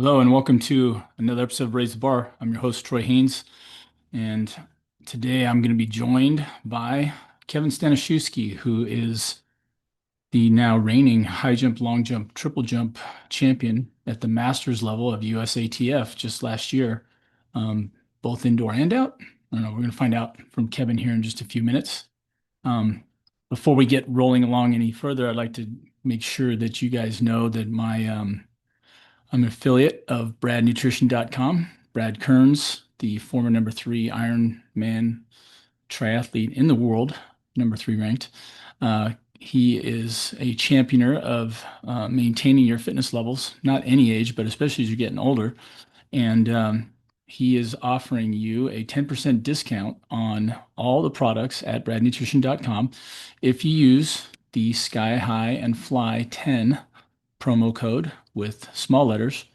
Hello and welcome to another episode of Raise the Bar. I'm your host, Troy Haynes, and today I'm going to be joined by Kevin Staniszewski, who is the now reigning high jump, long jump, triple jump champion at the masters level of USATF just last year, um, both indoor and out. I don't know, we're going to find out from Kevin here in just a few minutes. Um, Before we get rolling along any further, I'd like to make sure that you guys know that I'm an affiliate of bradnutrition.com. Brad Kearns, the former number three Ironman triathlete in the world, number three ranked. He is a championer of maintaining your fitness levels, not any age, but especially as you're getting older. And he is offering you a 10% discount on all the products at bradnutrition.com if you use the Sky High and Fly 10 promo code with small letters.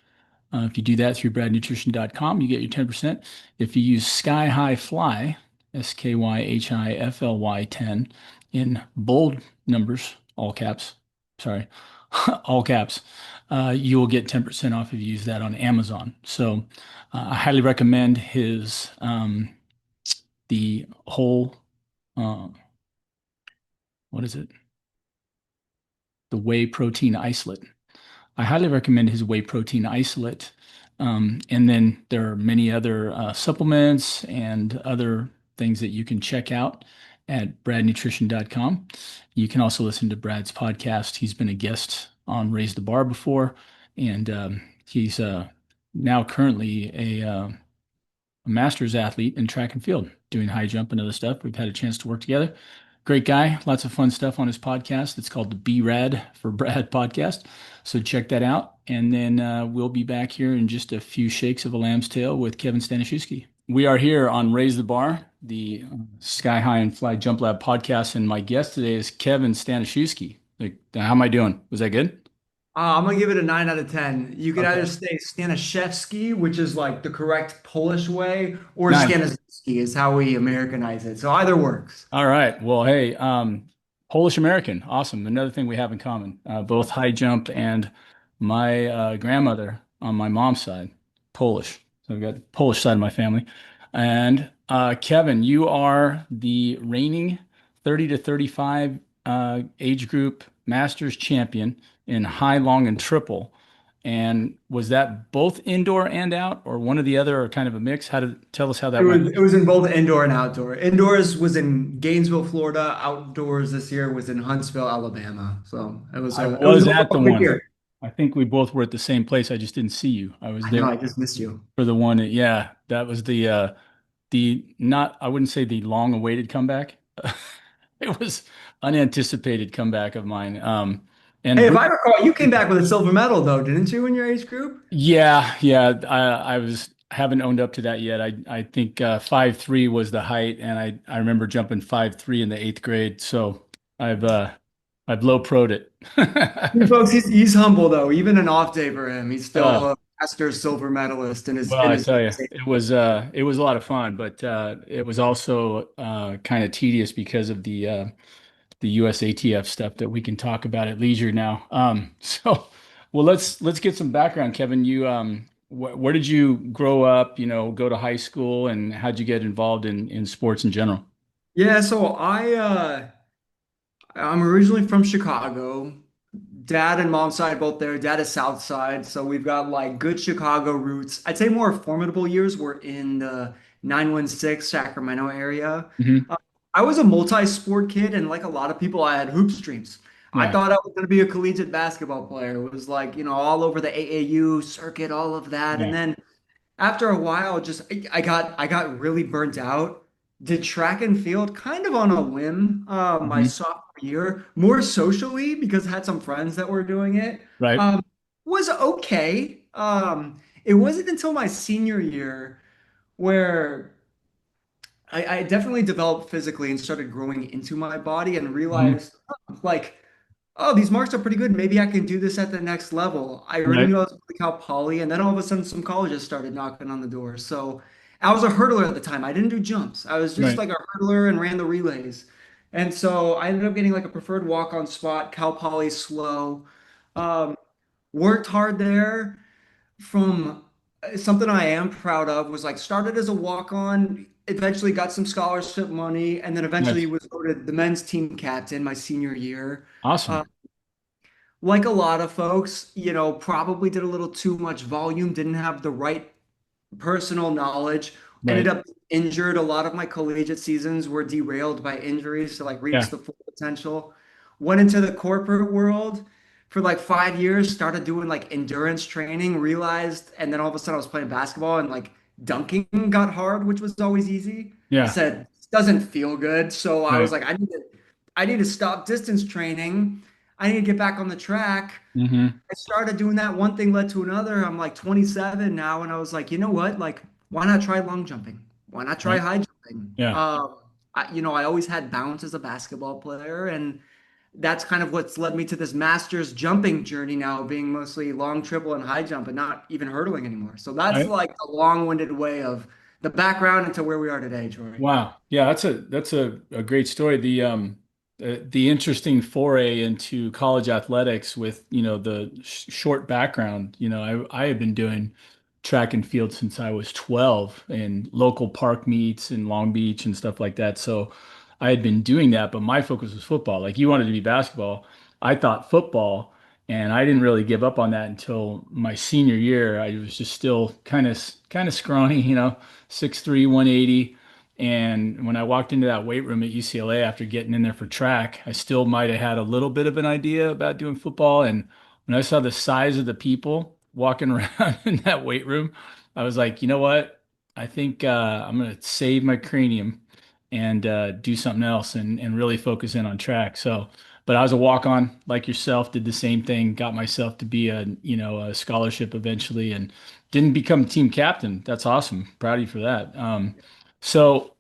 If you do that through bradnutrition.com, you get your 10%. If you use Sky High Fly, SKYHIFLY 10 in bold numbers, all caps, sorry, all caps, you will get 10% off if you use that on Amazon. So I highly recommend the whole, uh, what is it? The whey protein isolate. I highly recommend his whey protein isolate. And then there are many other supplements and other things that you can check out at bradnutrition.com. You can also listen to Brad's podcast. He's been a guest on Raise the Bar before, and he's now currently a master's athlete in track and field, doing high jump and other stuff. We've had a chance to work together. Great guy, lots of fun stuff on his podcast. It's called the Be Rad for Brad podcast. So check that out. And then we'll be back here in just a few shakes of a lamb's tail with Kevin Staniszewski. We are here on Raise the Bar, the Sky High and Fly Jump Lab podcast. And my guest today is Kevin Staniszewski. Like, how am I doing? Was that good? I'm gonna give it a 9 out of 10. You could either Okay. say Staniszewski, which is like the correct Polish way, or Nice. Staniszewski is how we Americanize it. So either works. All right. Well, hey, Polish American, awesome. Another thing we have in common, both high jump and my grandmother on my mom's side, Polish. So I've got the Polish side of my family. And Kevin, you are the reigning 30 to 35 age group Masters champion in high, long, and triple. And was that both indoor and out, or one or the other, or kind of a mix? Tell us how It that went? was it was in both indoor and outdoor. Indoors was in Gainesville, Florida. Outdoors this year was in Huntsville, Alabama. So I it was was an at the overwhelming one. year. I think we both were at the same place. I just didn't see you. I was I there know, I just missed you. for the one. Yeah, that was the not I wouldn't say the long awaited comeback. It was unanticipated comeback of mine. And Hey, if I recall, you came back with a silver medal though, didn't you, in your age group? yeah, I was haven't owned up to that yet. I think 5'3" was the height, and I remember jumping 5'3" in the eighth grade. So I've uh I've low proed it. You folks, he's humble though. Even an off day for him, he's still Uh, a master silver medalist in his Well, in I his. tell you, it was a lot of fun, but it was also kind of tedious because of the USATF stuff that we can talk about at leisure now. So, well, let's get some background, Kevin. You where did you grow up? You know, go to high school, and how'd you get involved in sports in general? Yeah, so I'm originally from Chicago. Dad and mom side both there. Dad is South Side, so we've got like good Chicago roots. I'd say more formidable years were in the 916 Sacramento area. Hmm. Uh, I was a multi-sport kid, and like a lot of people, I had hoop streams. I Yeah, thought I was going to be a collegiate basketball player. It was like, all over the AAU circuit, all of that. And yeah. then after a while, just I got really burnt out. Did track and field kind of on a whim my Hmm. sophomore year, more socially because I had some friends that were doing it. Right. Um, was okay. It wasn't until my senior year where I definitely developed physically and started growing into my body and Hmm. realized like, oh, these marks are pretty good. Maybe I can do this at the next level. I already Right. knew I was going to Cal Poly, and then all of a sudden, some colleges started knocking on the door. So I was a hurdler at the time. I didn't do jumps. I was just Right. like a hurdler and ran the relays. And so I ended up getting like a preferred walk-on spot, Cal Poly SLO. Um, Worked hard there. from something I am proud of was like started as a walk-on, eventually got some scholarship money, and then eventually Nice. was voted the men's team captain my senior year. Uh, Awesome. like a lot of folks, probably did a little too much volume, didn't have the right personal knowledge, ended Right. up injured. A lot of my collegiate seasons were derailed by injuries to like reach Yeah. the full potential. Went into the corporate world for like 5 years, started doing like endurance training, realized, and then all of a sudden I was playing basketball and like dunking got hard, which was always easy. I Yeah. said, this doesn't feel good. So I was Right. like, I need to stop distance training. I need to get back on the track. Hmm. I started doing that. One thing led to another. I'm like 27 now, and I was like, you know what? Like, why not try long jumping? Why not try Right. high jumping? Yeah. I always had bounce as a basketball player, and that's kind of what's led me to this master's jumping journey now, being mostly long triple and high jump, and not even hurtling anymore. So that's I, like a long-winded way of the background into where we are today, Troy. Wow. Yeah, that's a great story. The interesting foray into college athletics with, the short background. I have been doing track and field since I was 12 in local park meets in Long Beach and stuff like that. So I had been doing that, but my focus was football. Like you wanted to be basketball. I thought football, and I didn't really give up on that until my senior year. I was just still kind of scrawny, 6'3", 180. And when I walked into that weight room at UCLA after getting in there for track, I still might have had a little bit of an idea about doing football. And when I saw the size of the people walking around in that weight room, I was like, you know what? I think I'm going to save my cranium and do something else and really focus in on track. So, but I was a walk-on like yourself, did the same thing, got myself to be a scholarship eventually and didn't become team captain. That's awesome. Proud of you for that. So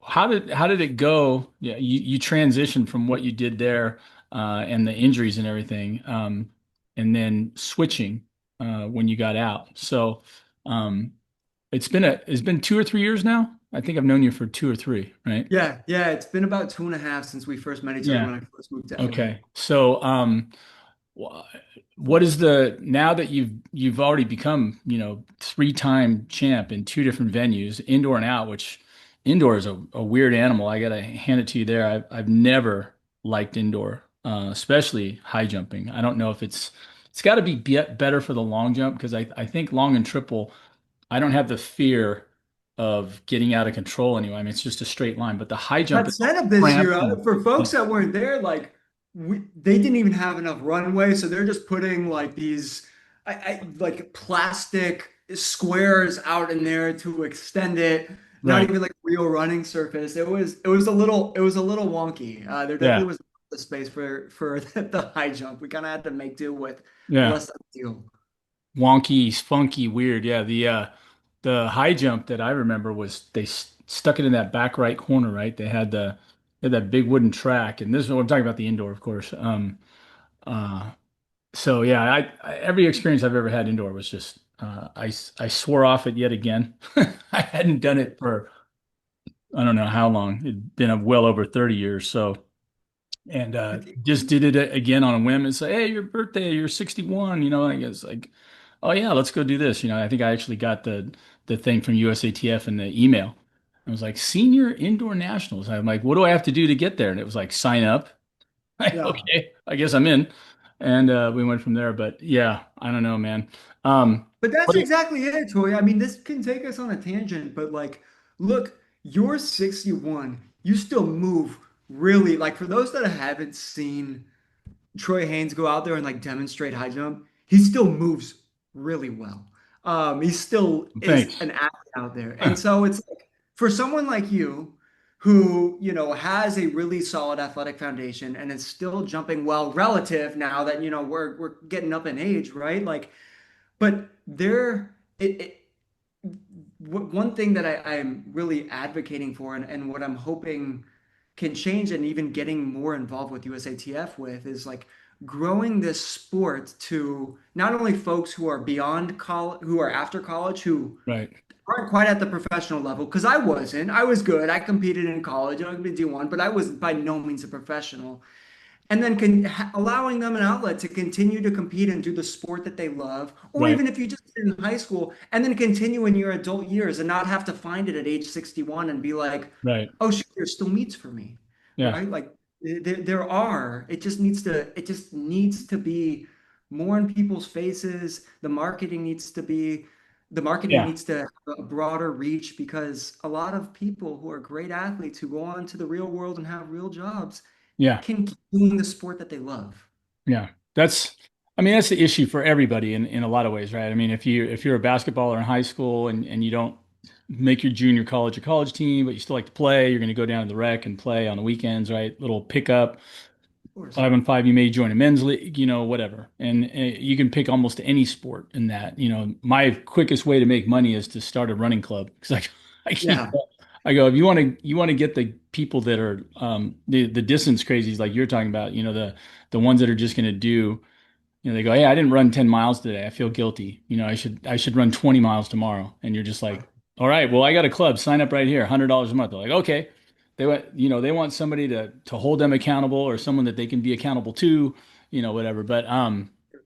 how did it go? Yeah, you transitioned from what you did there and the injuries and everything, and then switching when you got out. So um, it's been 2 or 3 years now. I think I've known you for 2 or 3, right? Yeah, yeah. It's been about 2.5 since we first met each other Yeah. when I first moved to LA. Okay. So wh- what is the now that you've already become, 3-time champ in two different venues, indoor and out, which indoor is a weird animal. I gotta hand it to you there. I've never liked indoor, especially high jumping. I don't know if it's got to be better for the long jump because I think long and triple, I don't have the fear of getting out of control anyway. I mean, it's just a straight line, but the high jump That is all setup this year, cramped and for yeah, folks that weren't there, like they didn't even have enough runway, so they're just putting like these, like plastic squares out in there to extend it. Not right. even like real running surface. It was a little wonky. There definitely Yeah. was the space for the high jump. We kind of had to make do with Yeah. less ideal. Wonky, funky, weird. Yeah, the high jump that I remember was they stuck it in that back right corner, right? They had that big wooden track, and this is what I'm talking about the indoor, of course. Uh, so yeah, every experience I've ever had indoor was just I swore off it yet again. I hadn't done it for I don't know how long. It'd been well over 30 years, so and just did it again on a whim and say, "Hey, your birthday, you're 61." I guess like, "Oh yeah, let's go do this." I think I actually got the thing from USATF in the email. I was like, "Senior Indoor Nationals." I'm like, "What do I have to do to get there?" And it was like, "Sign up." Like, Yeah. okay, I guess I'm in. And we went from there. But yeah, I don't know, man. But that's What do you exactly it, Troy. I mean, this can take us on a tangent, but like, look, you're 61. You still move really, like, for those that haven't seen Troy Haynes go out there and like demonstrate high jump, he still moves really well. He still is Thanks. an athlete out there. And so it's like for someone like you who, has a really solid athletic foundation and is still jumping well relative now that, we're getting up in age, right? Like, but there, one thing that I'm really advocating for and what I'm hoping can change and even getting more involved with USATF with is like growing this sport to not only folks who are beyond college, who are after college, who Right. aren't quite at the professional level, because I wasn't. I was good. I competed in college. I could do one, but I was by no means a professional. and then allowing them an outlet to continue to compete and do the sport that they love, or Right. even if you just did in high school and then continue in your adult years and not have to find it at age 61 and be like, Right. oh shoot, there's still meets for me, Yeah. right? Like there are. It just needs to be more in people's faces. The marketing Yeah. needs to have a broader reach because a lot of people who are great athletes who go on to the real world and have real jobs Yeah. can keep doing the sport that they love. Yeah. I mean, that's the issue for everybody in a lot of ways, right? I mean, if you're a basketballer in high school and you don't make your junior college or college team, but you still like to play, you're going to go down to the rec and play on the weekends, right? Little pickup, Of course. 5-on-5, you may join a men's league, whatever. And you can pick almost any sport in that. My quickest way to make money is to start a running club because I keep Yeah. I go, if you want to get the people that are the distance crazies like you're talking about, the ones that are just going to do, they go, hey, I didn't run 10 miles today. I feel guilty. I should run 20 miles tomorrow. And you're just like, all right, well, I got a club. Sign up right here, $100 a month. They're like, okay. They want somebody to hold them accountable or someone that they can be accountable to, whatever. But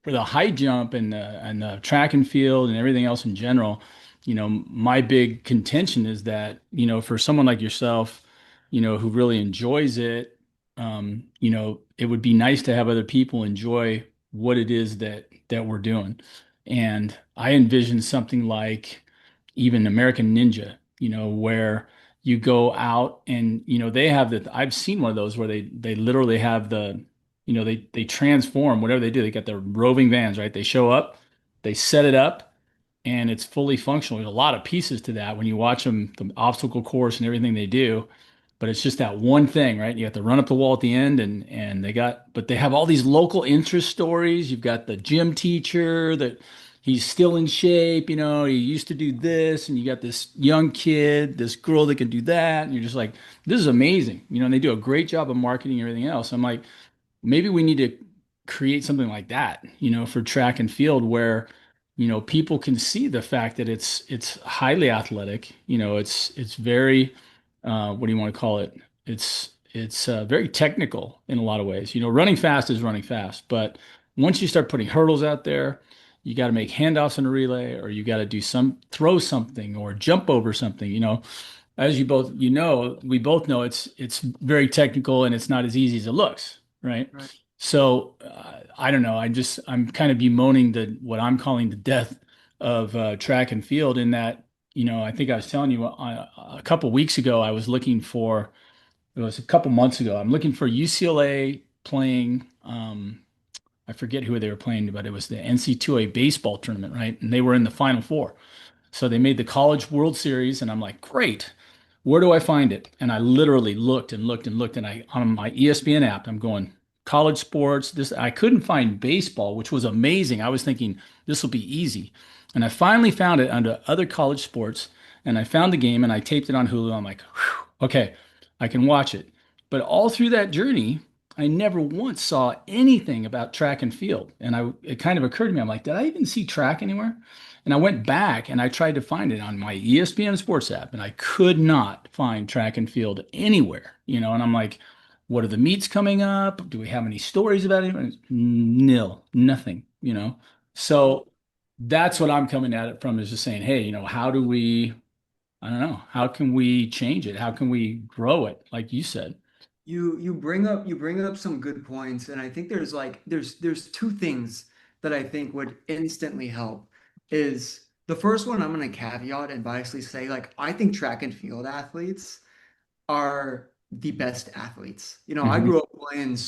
for the high jump and the track and field and everything else in general, my big contention is that, for someone like yourself, who really enjoys it, it would be nice to have other people enjoy what it is that we're doing. And I envision something like even American Ninja, where you go out and they have I've seen one of those where they literally have they transform whatever they do. They got their roving vans, right? They show up, they set it up, and it's fully functional. There's a lot of pieces to that when you watch them, the obstacle course and everything they do. But it's just that one thing, right? You have to run up the wall at the end, and but they have all these local interest stories. You've got the gym teacher that he's still in shape, he used to do this, and you got this young kid, this girl that can do that, and you're just like, this is amazing, and they do a great job of marketing and everything else. I'm like, maybe we need to create something like that, for track and field where, people can see the fact that it's highly athletic, it's very what do you want to call it? It's very technical in a lot of ways. Running fast is running fast, but once you start putting hurdles out there, you got to make handoffs in a relay, or you got to throw something or jump over something. As we both know it's very technical and it's not as easy as it looks, right? Right. So I don't know. I'm kind of bemoaning the what I'm calling the death of track and field in that I think I was telling you a couple weeks ago I was looking for it was a couple months ago. I'm looking for UCLA playing. I forget who they were playing, but it was the NC2A baseball tournament, right? And they were in the Final Four. So they made the College World Series, and I'm like, great. Where do I find it? And I literally looked and looked and looked, and I on my ESPN app, I'm going college sports. This I couldn't find baseball, which was amazing. I was thinking this will be easy, and I finally found it under other college sports, and I found the game, and I taped it on Hulu. I'm like, whew, okay, I can watch it. But all through that journey, I never once saw anything about track and field, and it kind of occurred to me, I'm like, did I even see track anywhere? And I went back and I tried to find it on my ESPN Sports app, and I could not find track and field anywhere, and I'm like, what are the meets coming up? Do we have any stories about it? And nil, nothing. So that's what I'm coming at it from is just saying, hey, how do we, I don't know, how can we change it? How can we grow it? Like you said. You bring up some good points, and I think there's two things that I think would instantly help. Is the first one I'm going to caveat and basically say like I think track and field athletes are the best athletes. I Hmm. grew up playing,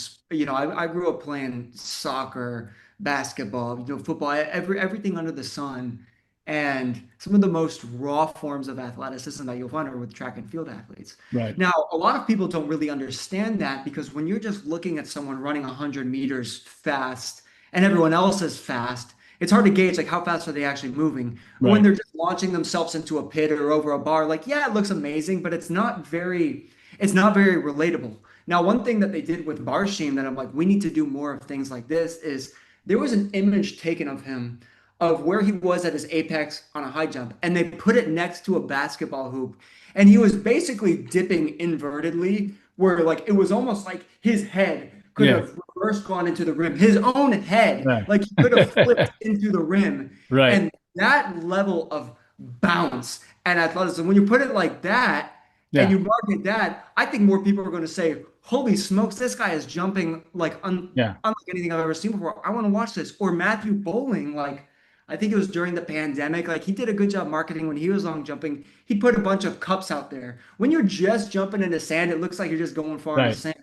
I grew up playing soccer, basketball, football, everything under the sun. And some of the most raw forms of athleticism that you'll find are with track and field athletes. Right, Now, a lot of people don't really understand that because when you're just looking at someone running 100 meters fast and everyone else is fast, it's hard to gauge like how fast are they actually moving. Or when right, they're just launching themselves into a pit or over a bar, like yeah, it looks amazing, but it's not very relatable. Now, one thing that they did with Barshim that I'm like, we need to do more of things like this is there was an image taken of him of where he was at his apex on a high jump, and they put it next to a basketball hoop, and he was basically dipping invertedly, where like it was almost like his head could Yeah. have reversed gone into the rim. His own head, Right. like he could have flipped into the rim. Right. And that level of bounce and athleticism, when you put it like that and Yeah. you market that, I think more people are going to say, "Holy smokes, this guy is jumping like Yeah. unlike anything I've ever seen before. I want to watch this." Or Matthew Bowling, like I think it was during the pandemic. Like he did a good job marketing when he was long jumping. He put a bunch of cups out there. When you're just jumping in the sand, it looks like you're just going far in the Right. sand.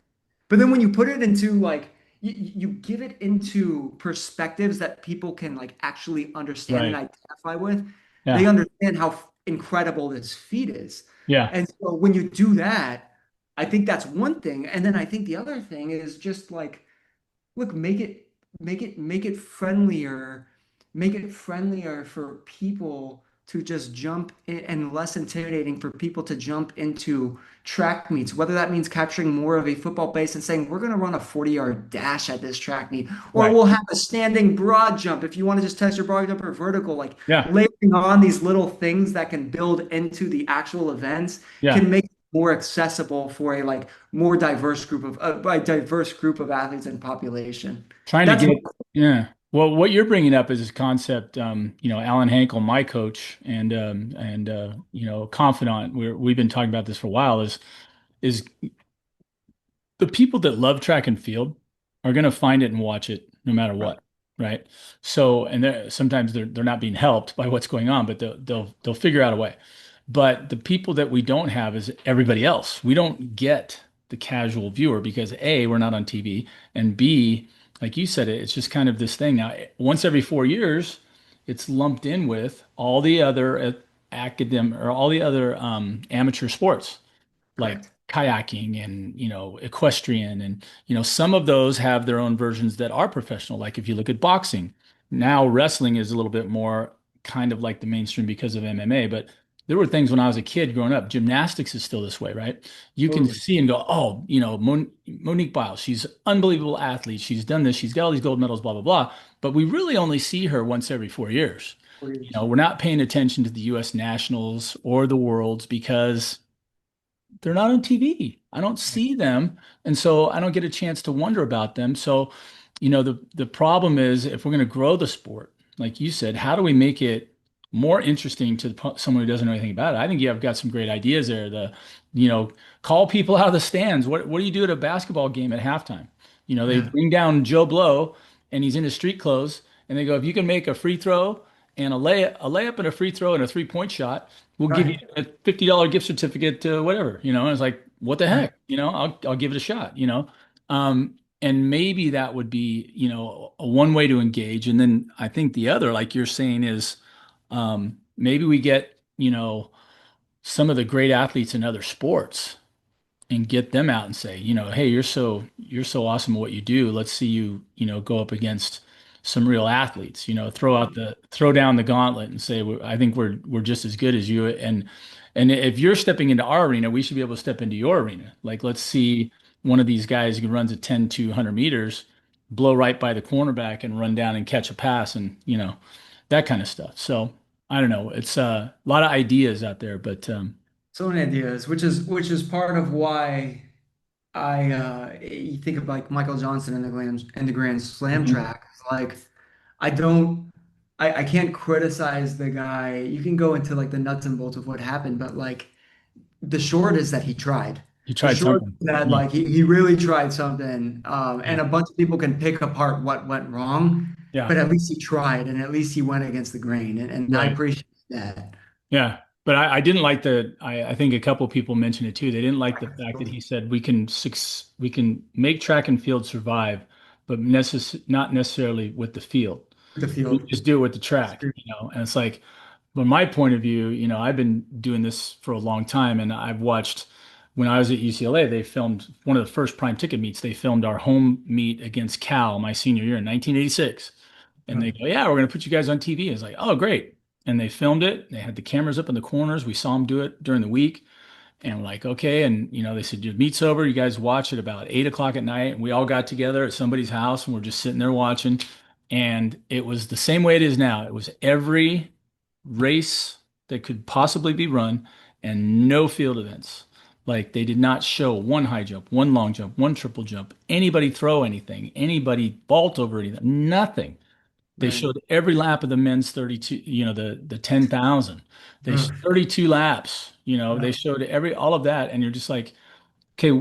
But then when you put it into like you give it into perspectives that people can like actually understand and Right. identify with, they Yeah. understand how incredible this feat is. Yeah. And so when you do that, I think that's one thing. And then I think the other thing is just like look, make it friendlier, make it friendlier for people to just jump in and less intimidating for people to jump into track meets, whether that means capturing more of a football base and saying, we're going to run a 40-yard dash at this track meet, or Right. we'll have a standing broad jump if you want to just test your broad jump or vertical, like Yeah. layering on these little things that can build into the actual events Yeah. can make it more accessible for a like more diverse group of athletes and population. Trying to That's get, yeah. Well, what you're bringing up is this concept, Alan Hankel, my coach and confidant, we've been talking about this for a while is the people that love track and field are going to find it and watch it no matter right. what, right? So, and sometimes they're not being helped by what's going on, but they'll figure out a way. But the people that we don't have is everybody else. We don't get the casual viewer because A, we're not on TV, and B, like you said, it's just kind of this thing. Now, once every 4 years, it's lumped in with all the other academic or all the other amateur sports like Correct. kayaking and equestrian and some of those have their own versions that are professional, like if you look at boxing. Now wrestling is a little bit more kind of like the mainstream because of MMA, but there were things when I was a kid growing up. Gymnastics is still this way, right? You can Totally. see and go, oh, Monique Biles, she's an unbelievable athlete, she's done this, she's got all these gold medals, blah blah blah, but we really only see her once every 4 years. 4 years. We're not paying attention to the US nationals or the worlds because they're not on TV. I don't Right. see them, and so I don't get a chance to wonder about them. So, the problem is if we're going to grow the sport, like you said, how do we make it more interesting to someone who doesn't know anything about it? I think you have got some great ideas there. You know, call people out of the stands. What do you do at a basketball game at halftime? They Yeah. bring down Joe Blow, and he's in his street clothes, and they go, if you can make a free throw and a layup and a free throw and a 3-point shot, we'll give you Right. a $50 gift certificate to whatever, and it's like, what the Right. heck, I'll give it a shot. And maybe that would be, a one way to engage. And then I think the other, like you're saying, is maybe we get, some of the great athletes in other sports and get them out and say, hey, you're so awesome at what you do. Let's see you, go up against some real athletes. Throw down the gauntlet and say, I think we're just as good as you. And if you're stepping into our arena, we should be able to step into your arena. Like, let's see one of these guys who runs a 10 to 100 meters, blow right by the cornerback and run down and catch a pass and, that kind of stuff. So I don't know. It's a lot of ideas out there, but So many ideas, which is part of why you think of like Michael Johnson in the Grand Slam Mhm. track. Like I don't I can't criticize the guy. You can go into like the nuts and bolts of what happened, but like the short is that he tried. You The tried short something. is that Yeah. like he really tried something. Yeah. And a bunch of people can pick apart what went wrong, Yeah. but at least he tried and at least he went against the grain. And I Right. appreciate that. Yeah. But I didn't like I think a couple people mentioned it too. They didn't like the fact that he said we can make track and field survive, but not necessarily with the field. The We field. just do it with the track. And it's like, from my point of view, I've been doing this for a long time, and I've watched when I was at UCLA, they filmed one of the first prime ticket meets. They filmed our home meet against Cal my senior year in 1986. And they go, yeah, we're going to put you guys on TV. It's like, oh, great. And they filmed it. They had the cameras up in the corners. We saw them do it during the week. And we're like, okay. And, they said, your meet's over. You guys watch it about 8 o'clock at night. And we all got together at somebody's house and we're just sitting there watching. And it was the same way it is now. It was every race that could possibly be run and no field events. Like they did not show one high jump, one long jump, one triple jump, anybody throw anything, anybody vault over anything, nothing. They Right. showed every lap of the men's 32, the 10,000. They Ugh. 32 laps, they Yeah. showed all of that. And you're just like, okay,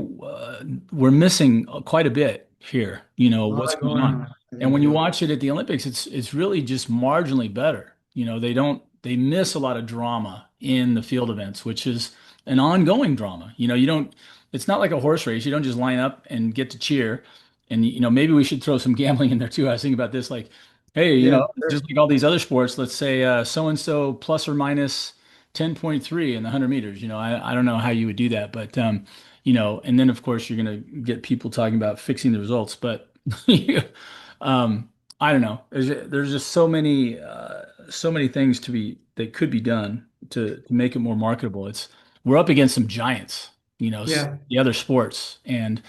we're missing quite a bit here, A what's lot going going on. on. I And think when you too. watch it at the Olympics, it's really just marginally better. They miss a lot of drama in the field events, which is an ongoing drama. It's not like a horse race. You don't just line up and get to cheer. And, maybe we should throw some gambling in there too. I was thinking about this, like, hey, Yeah, just sure. like all these other sports, let's say so and so plus or minus 10.3 in the 100 meters. I don't know how you would do that, but and then of course you're going to get people talking about fixing the results, but um, I don't know. There's just so many things that could be done to make it more marketable. We're up against some giants, Yeah. the other sports, and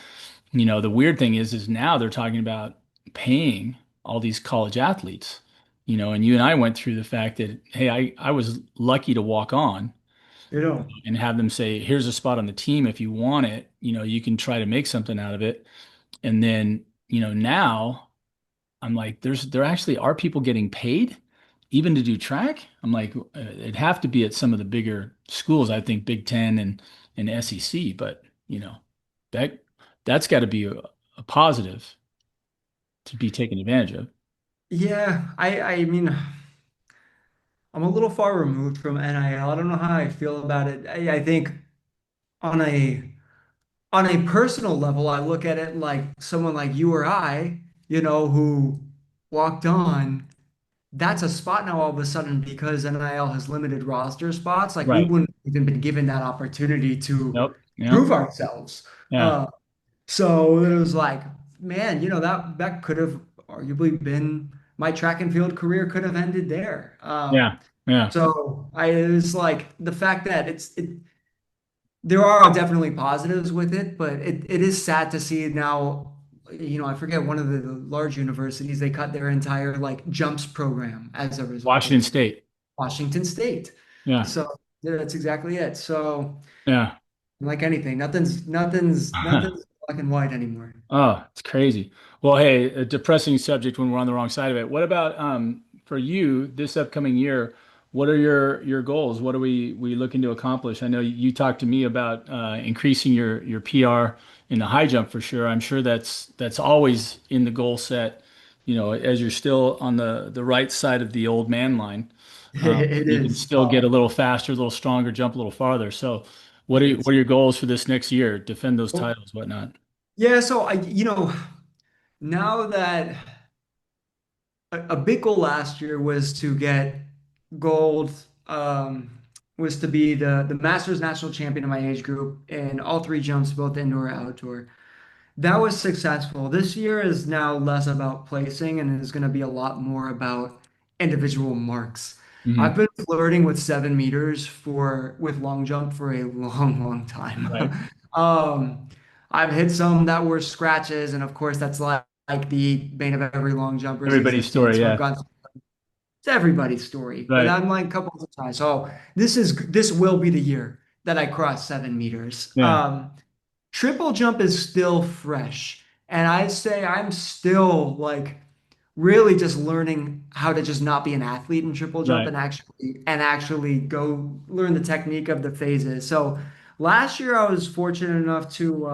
the weird thing is now they're talking about paying all these college athletes, and you and I went through the fact that, hey, I was lucky to walk on You know. and have them say, here's a spot on the team. If you want it, you can try to make something out of it. And then, now I'm like, there actually are people getting paid even to do track. I'm like, it'd have to be at some of the bigger schools, I think Big Ten and SEC, but that, that's got to be a positive to be taken advantage of. Yeah, I mean, I'm a little far removed from NIL. I don't know how I feel about it. I think on a personal level, I look at it like someone like you or I, who walked on. That's a spot now all of a sudden because NIL has limited roster spots. Like we Right. wouldn't even been given that opportunity to Nope. Yeah. prove ourselves. Yeah. Uh, so it was like, man, that could have arguably been my track and field career could have ended there. Yeah. Yeah. So I it was like the fact that there are definitely positives with it, but it is sad to see now. I forget one of the large universities, they cut their entire like jumps program as a result of Washington it. State. Washington State. Yeah. So yeah, that's exactly it. So Yeah. like anything, nothing's black and white anymore. Oh, it's crazy. Well, hey, a depressing subject when we're on the wrong side of it. What about for you this upcoming year? What are your goals? What are we looking to accomplish? I know you talked to me about increasing your PR in the high jump for sure. I'm sure that's always in the goal set, as you're still on the right side of the old man line. It You can is. still get a little faster, a little stronger, jump a little farther. So, what are your goals for this next year? Defend those titles, whatnot. Yeah, so now that a big goal last year was to get gold, um, was to be the Masters national champion in my age group in all three jumps, both indoor and outdoor. That was successful. This year is now less about placing and is going to be a lot more about individual marks. I've Hmm. been flirting with 7 meters with long jump for a long, long time. Right. I've hit some that were scratches, and of course that's like the bane of every long jumper's Everybody's existence. story, So I've yeah. gone it's everybody's story, but Right. I'm like a couple of times. So this will be the year that I cross 7 meters. Yeah. Triple jump is still fresh. And I'd say I'm still like really just learning how to just not be an athlete in triple jump Right. and actually go learn the technique of the phases. So last year I was fortunate enough to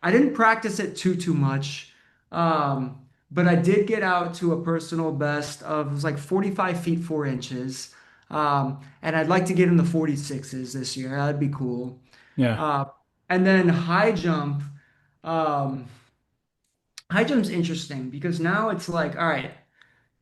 I didn't practice it too much. But I did get out to a personal best of it was like 45 feet 4 inches. And I'd like to get in the 46s this year. That'd be cool. Yeah. Uh, and then um, high jump's interesting because now it's like, all right, I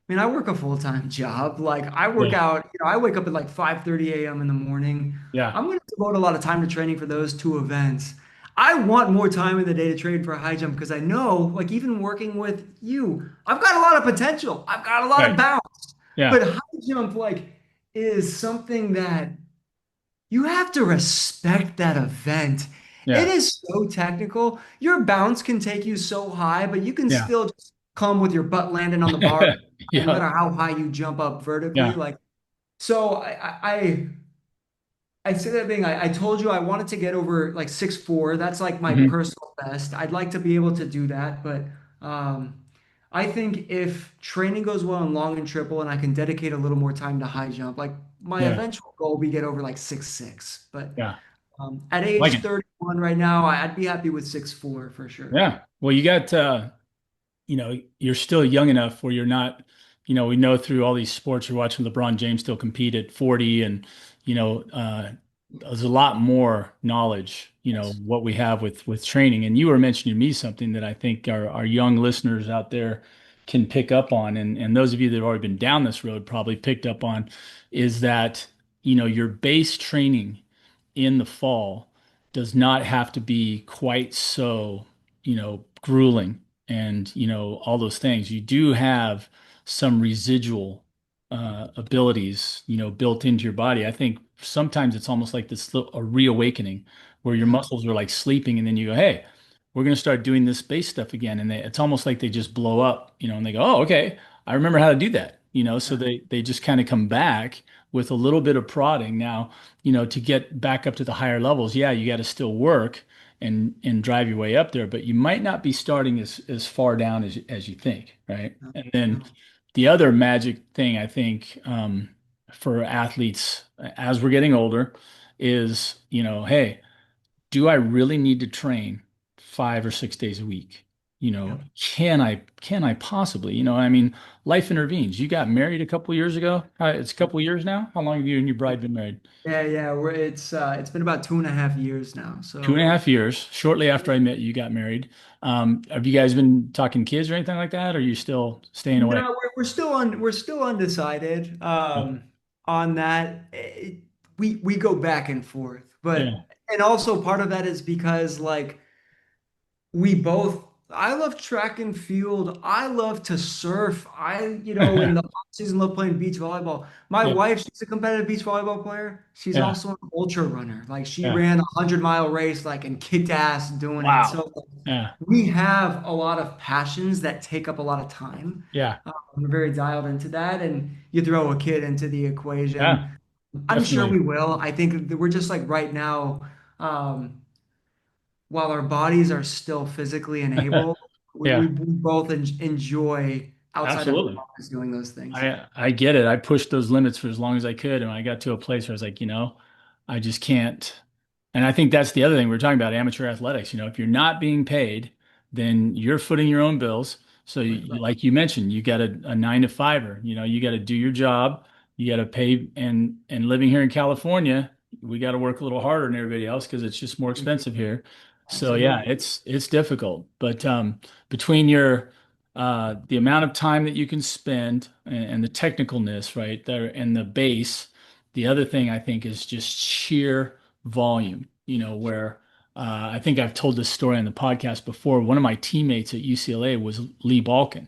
mean, I work a full-time job. Like I work Yeah. out, I wake up at like 5:30 a.m. in the morning. Yeah. I'm going to devote a lot of time to training for those two events. I want more time in the day to train for high jump because I know, like even working with you, I've got a lot of potential. I've got a lot of Right. bounce. Yeah. But high jump, like, is something that you have to respect that event. It Yeah. is so technical. Your bounce can take you so high, but you can Yeah. still just come with your butt landing on the bar, no Yeah. matter how high you jump up vertically. Yeah. Like, so I say that being, I told you I wanted to get over like 6'4". That's like my Hmm. personal best. I'd like to be able to do that, but I think if training goes well in long and triple and I can dedicate a little more time to high jump, like my Yeah, eventual goal would be get over like 6'6". But yeah, at like age it. 31 right now, I'd be happy with 6'4" for sure. Yeah. Well, you got you're still young enough where you're not, we know through all these sports you're watching LeBron James still compete at 40 and, there's a lot more knowledge, Yes. what we have with training. And you were mentioning to me something that I think our young listeners out there can pick up on. And those of you that have already been down this road probably picked up on is that, your base training in the fall does not have to be quite so, grueling and, all those things. You do have some residual abilities, built into your body. I think sometimes it's almost like a reawakening where your Yeah. muscles are like sleeping and then you go, hey, we're going to start doing this base stuff again. And it's almost like they just blow up, and they go, oh, okay, I remember how to do that, so Yeah. they just kind of come back with a little bit of prodding. Now, to get back up to the higher levels, yeah, you got to still work and drive your way up there, but you might not be starting as far down as you think, right? Yeah. And then Yeah. the other magic thing I think for athletes as we're getting older is, hey, do I really need to train 5 or 6 days a week? Yeah. Can I possibly? I mean, life intervenes. You got married a couple years ago. It's a couple years now. How long have you and your bride been married? Yeah, yeah, it's been about 2.5 years now. Two and So a half years. Shortly after I met you, you got married. Have you guys been talking kids or anything like that? Or are you still staying away? no, we're still undecided on that. We go back and forth, but Yeah. and also part of that is because like we both I love track and field. I love to surf. In the off season love playing beach volleyball. My Yeah. wife, she's a competitive beach volleyball player. She's Yeah. also an ultra runner. Like she Yeah. ran a 100-mile race like and kicked ass doing it. Wow. So Yeah. we have a lot of passions that take up a lot of time. Yeah. We're very dialed into that, and you throw a kid into the Yeah. equation. I'm sure we Definitely. will. I think that we're just like right now. While our bodies are still physically enabled, we Yeah. both enjoy outside of our Absolutely. bodies doing those things. I get it. I pushed those limits for as long as I could, and I got to a place where I was like, I just can't. And I think that's the other thing we're talking about amateur athletics. If you're not being paid, then you're footing your own bills. So, Right, right. like you mentioned, you got a 9 to 5er. You got to do your job. You got to pay. And living here in California, we got to work a little harder than everybody else because it's just more expensive here. So yeah, Absolutely. it's difficult. But between your the amount of time that you can spend and the technicalness, right there, and the base. The other thing I think is just sheer volume, where I think I've told this story on the podcast before. One of my teammates at UCLA was Lee Balkin,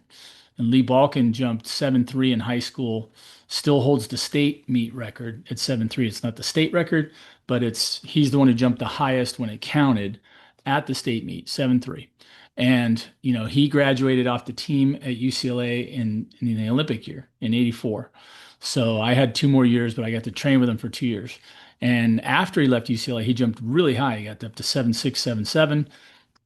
and Lee Balkin jumped 7'3" in high school, still holds the state meet record at 7'3". It's not the state record, but he's the one who jumped the highest when it counted at the state meet, 7'3". And, he graduated off the team at UCLA in the Olympic year in '84. So I had 2 more years, but I got to train with him for 2 years. And after he left UCLA, he jumped really high. He got up to 7'6", 7'7".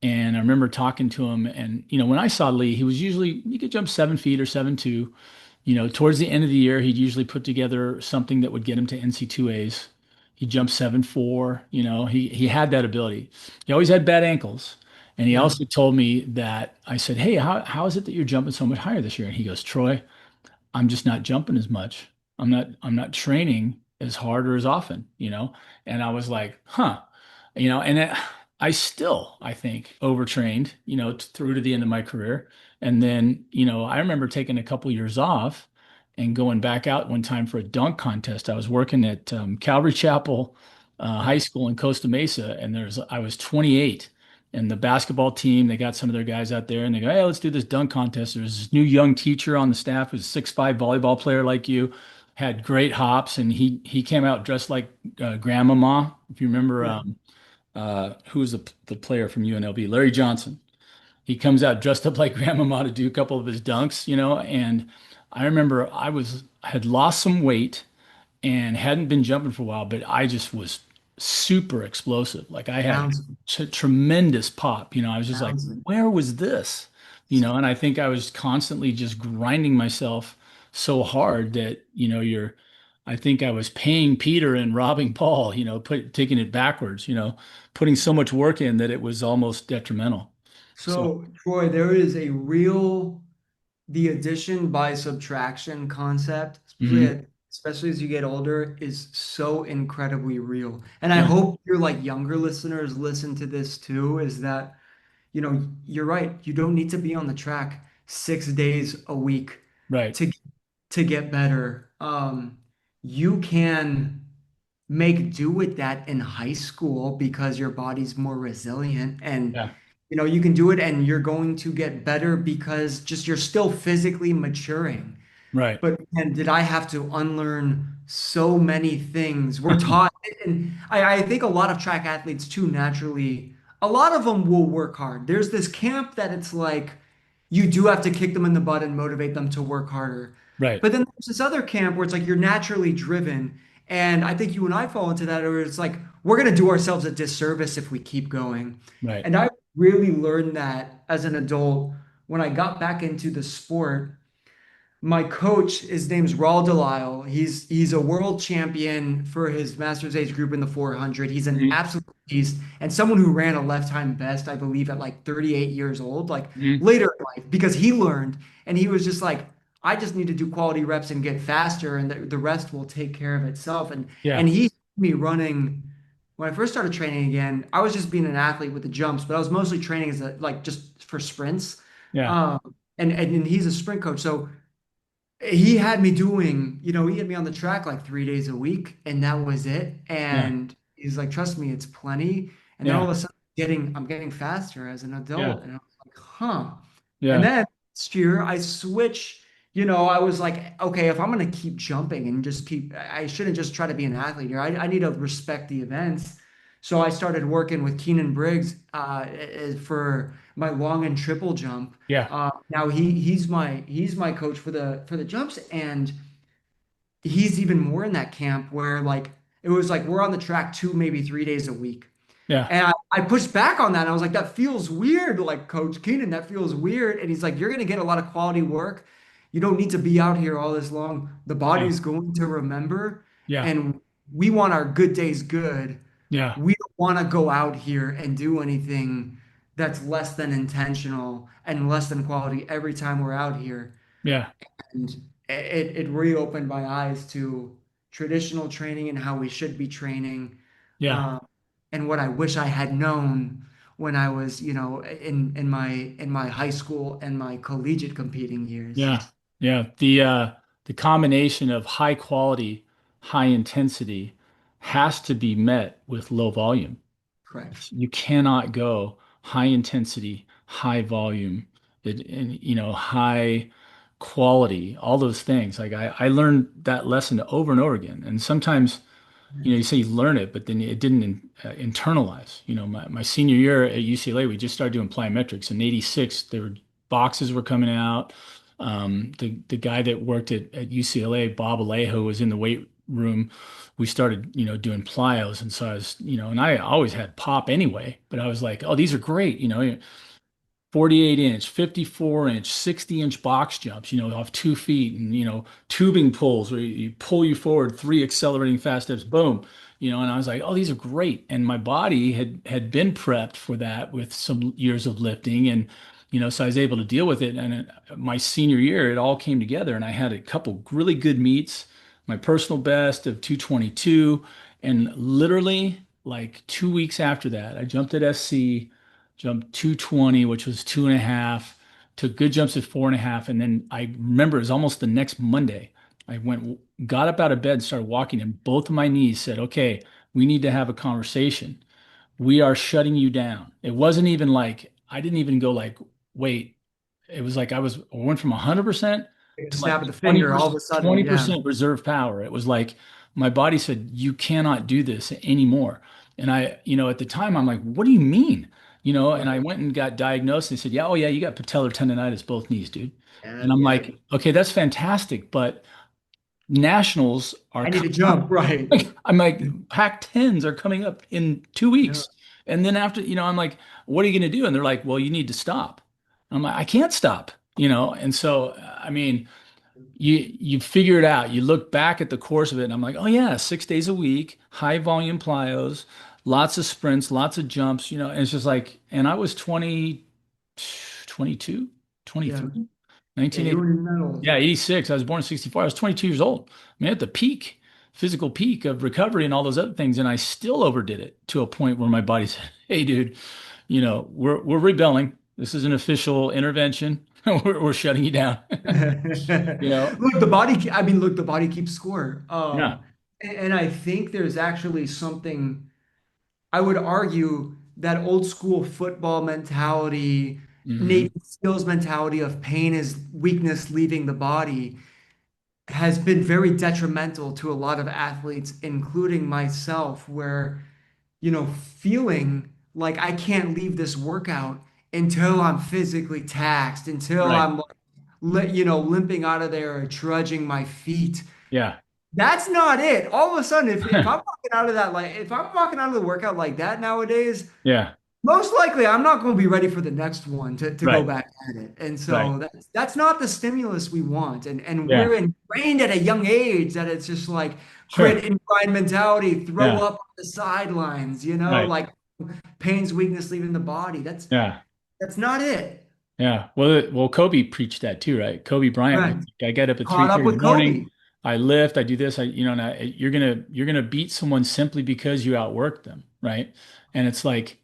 And I remember talking to him. And, when I saw Lee, he could jump 7 feet or 7'2". Towards the end of the year, he'd usually put together something that would get him to NC2As. He jumped 7'4". He had that ability. He always had bad ankles. And he Yeah. also told me that I said, hey, how is it that you're jumping so much higher this year? And he goes, Troy, I'm just not jumping as much. I'm not training as hard or as often, And I was like, huh. And I still, I think, overtrained, through to the end of my career. And then, I remember taking a couple years off and going back out one time for a dunk contest. I was working at Calvary Chapel High School in Costa Mesa, and I was 28. And the basketball team, they got some of their guys out there, and they go, "Hey, let's do this dunk contest." There's this new young teacher on the staff who's a 6'5" volleyball player like you, had great hops, and he came out dressed like Grandmama. If you remember, Yeah. who was the player from UNLV, Larry Johnson. He comes out dressed up like Grandmama to do a couple of his dunks, and I remember I had lost some weight and hadn't been jumping for a while, but I just was super explosive. Like I had Sounds tremendous pop. I was just like, sounds where was this? And I think I was constantly just grinding myself so hard that, I think I was paying Peter and robbing Paul, taking it backwards, putting so much work in that it was almost detrimental. So, so Troy, there is a real the addition by subtraction concept, mhm. especially as you get older, is so incredibly real. And I Yeah, hope your like younger listeners listen to this too, is that, you're right. You don't need to be on the track 6 days a week right. to to get better. You can make do with that in high school because your body's more resilient and Yeah, you can do it and you're going to get better because just you're still physically maturing. right. But and did I have to unlearn so many things? We're taught, and I think a lot of track athletes too, naturally, a lot of them will work hard. There's this camp that it's like you do have to kick them in the butt and motivate them to work harder. Right, But then there's this other camp where it's like you're naturally driven. And I think you and I fall into that, where it's like we're going to do ourselves a disservice if we keep going. right. And I really learned that as an adult when I got back into the sport. My coach, his name's Raul Delisle. He's a world champion for his master's age group in the 400. He's an Mhm, absolute beast and someone who ran a left-time best, I believe, at like 38 years old, like mhm. later in life, because he learned and he was just like, I just need to do quality reps and get faster, and the rest will take care of itself. And Yeah, he had me running when I first started training again. I was just being an athlete with the jumps, but I was mostly training as a like just for sprints. yeah, Um, and he's a sprint coach, so he had me doing, he had me on the track like 3 days a week, and that was it. yeah, And he's like, trust me, it's plenty. And then all yeah, of a sudden, I'm getting faster as an yeah, adult, and I was like, huh. And yeah, then last year, I switch. I was like, okay, if I'm gonna keep jumping and just keep, I shouldn't just try to be an athlete here. I need to respect the events. So I started working with Keenan Briggs for my long and triple jump. yeah, Now he's my coach for the jumps, and he's even more in that camp where like it was like we're on the track 2 maybe 3 days a week. yeah, And I pushed back on that. And I was like, that feels weird, like Coach Keenan, that feels weird. And he's like, you're gonna get a lot of quality work. You don't need to be out here all this long. The yeah, body's going to remember, yeah, and we want our good days good. yeah, We don't want to go out here and do anything that's less than intentional and less than quality every time we're out here. yeah, And it reopened my eyes to traditional training and how we should be training, yeah, uh, and what I wish I had known when I was, in my high school and my collegiate competing years. yeah, yeah. The combination of high quality, high intensity has to be met with low volume. Correct. You cannot go high intensity, high volume, and high quality, all those things. Like I learned that lesson over and over again. And sometimes, you say you learn it, but then it didn't internalize. My senior year at UCLA, we just started doing plyometrics. In '86, there were boxes were coming out. The guy that worked at UCLA, Bob Alejo, was in the weight room. We started, doing plyos. And so I was, and I always had pop anyway, but I was like, oh, these are great. 48-inch, 54-inch, 60-inch box jumps, off 2 feet, and tubing pulls where you pull you forward, three accelerating fast steps, boom. And I was like, oh, these are great. And my body had been prepped for that with some years of lifting, and so I was able to deal with it. And my senior year, it all came together, and I had a couple really good meets, my personal best of 222, and literally like 2 weeks after that, I jumped at SC, jumped 220, which was 2.5, took good jumps at 4.5. And then I remember it was almost the next Monday. I got up out of bed and started walking, and both of my knees said, okay, we need to have a conversation. We are shutting you down. It wasn't even like, I didn't even go like, wait. It was like I went from 100% Like a to like snap of the finger, all of 20%, a sudden, yeah. 20% reserve power. It was like my body said, you cannot do this anymore. And at the time, I'm like, what do you mean? And I Right. went and got diagnosed. And they said, yeah, oh yeah, you got patellar tendonitis, both knees, dude. Yeah, And I'm yeah. like, okay, that's fantastic, but nationals are I need to coming up. jump, right? Like, I'm like, Pac-10s are coming up in two Yeah. weeks. And then after, I'm like, what are you going to do? And they're like, well, you need to stop. I'm like, I can't stop, And so, I mean, you figure it out. You look back at the course of it, and I'm like, oh yeah, 6 days a week, high volume plyos, lots of sprints, lots of jumps, and it's just like, and I was 20, 22, Yeah. 23, Yeah, you 1980. were in the middle. Yeah, 86. I was born in 64. I was 22 years old. I mean, at the peak, physical peak of recovery and all those other things, and I still overdid it to a point where my body said, hey, dude, we're rebelling. This is an official intervention. We're shutting you down. You know? Look, the body, I mean, look, the body keeps score. Yeah. And I think there's actually something, I would argue that old school football mentality, Hmm. Navy SEALs mentality of pain is weakness leaving the body has been very detrimental to a lot of athletes, including myself, where, feeling like I can't leave this workout until I'm physically taxed, until Right. I'm limping out of there or trudging my feet. Yeah. That's not it. All of a sudden, if I'm walking out of that, like if I'm walking out of the workout like that nowadays, Yeah. most likely I'm not going to be ready for the next one to go Right. back at it. And Right. so that's not the stimulus we want. And Yeah. we're ingrained at a young age that it's just like Sure. grit and grind mentality, throw Yeah. up on the sidelines, Right. like pain's weakness leaving the body. Yeah. That's not it. Yeah. Well, Kobe preached that too, right? Kobe Bryant was Right. like, I get up at Caught up 3:30 in with the morning, Kobe. I lift, I do this, you're gonna beat someone simply because you outworked them, right? And it's like,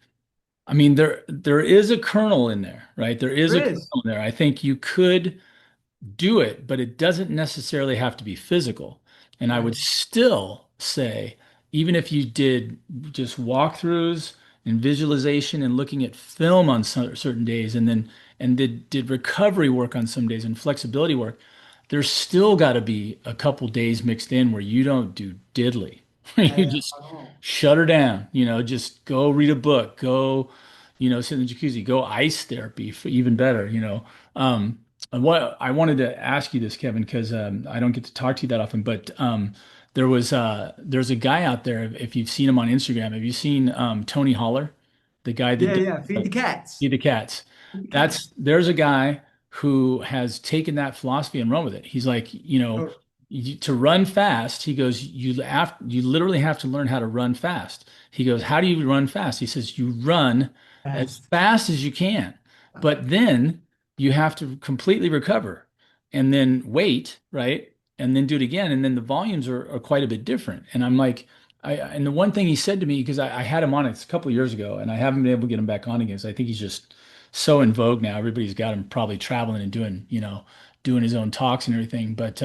I mean, there is a kernel in there, right? There is There a is. kernel in there. I think you could do it, but it doesn't necessarily have to be physical. And I would Right. still say, even if you did just walkthroughs and visualization and looking at film on certain days, and did recovery work on some days and flexibility work, there's still got to be a couple days mixed in where you don't do diddly. You I just know. shut her down, just go read a book, go, sit in the jacuzzi, go ice therapy for even better, and what I wanted to ask you this, Kevin, because I don't get to talk to you that often, but there's a guy out there. If you've seen him on Instagram, have you seen Tony Holler, the guy that Yeah, does yeah. Feed the cats. Feed the Cats? Feed the cats. There's a guy who has taken that philosophy and run with it. He's like, Oh, to run fast. He goes, you literally have to learn how to run fast. He goes, how do you run fast? He says, you run as fast. fast as you can, but then you have to completely recover and then wait, right? And then do it again. And then the volumes are quite a bit different. And I'm like, and the one thing he said to me, because I had him on it a couple of years ago and I haven't been able to get him back on again. So I think he's just so in vogue now. Everybody's got him probably traveling and doing his own talks and everything. But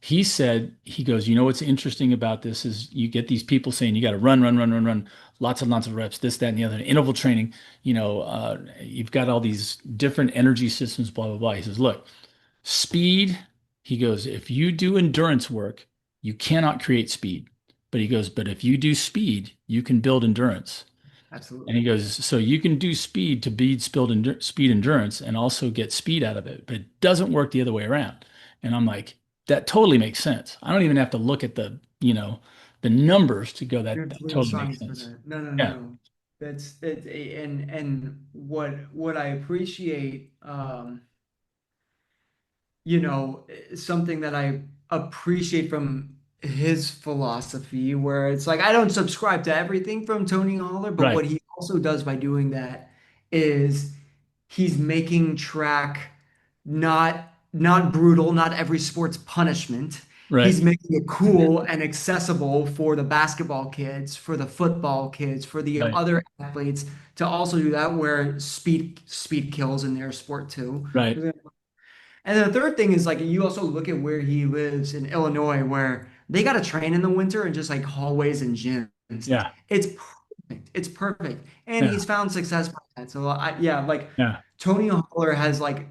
he said, he goes, what's interesting about this is you get these people saying you got to run, run, run, run, run, lots and lots of reps, this, that, and the other. Interval training, you've got all these different energy systems, blah, blah, blah. He says, look, speed, he goes, if you do endurance work, you cannot create speed. But he goes, but if you do speed, you can build endurance. And he Absolutely. goes, so you can do speed to speed endurance and also get speed out of it, but it doesn't work the other way around. And I'm like, that totally makes sense. I don't even have to look at the numbers to go that There's real totally makes science for sense. that. No, no, Yeah. no. That's it. And what I appreciate, something that I appreciate from his philosophy, where it's like I don't subscribe to everything from Tony Holler, but Right. what he also does by doing that is he's making track not brutal, not every sport's punishment. Right. He's making it cool and accessible for the basketball kids, for the football kids, for the Right. other athletes to also do that where speed kills in their sport too. Right. And then the third thing is like you also look at where he lives in Illinois, where they got to train in the winter and just like hallways and gyms. Yeah. It's perfect. It's perfect. And Yeah. he's found success by that. So yeah, like Yeah. Tony Holler has like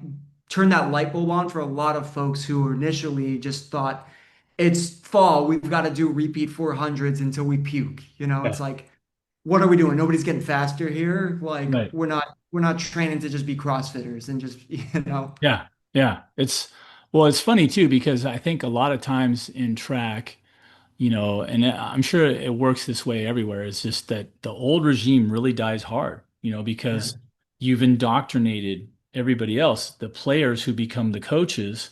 turned that light bulb on for a lot of folks who initially just thought it's fall, we've got to do repeat 400s until we puke. Yeah. It's like, what are we doing? Nobody's getting faster here. Like Right. we're not training to just be CrossFitters and just, Yeah. Yeah. It's Well, it's funny too, because I think a lot of times in track, and I'm sure it works this way everywhere. It's just that the old regime really dies hard, Yeah. because you've indoctrinated everybody else. The players who become the coaches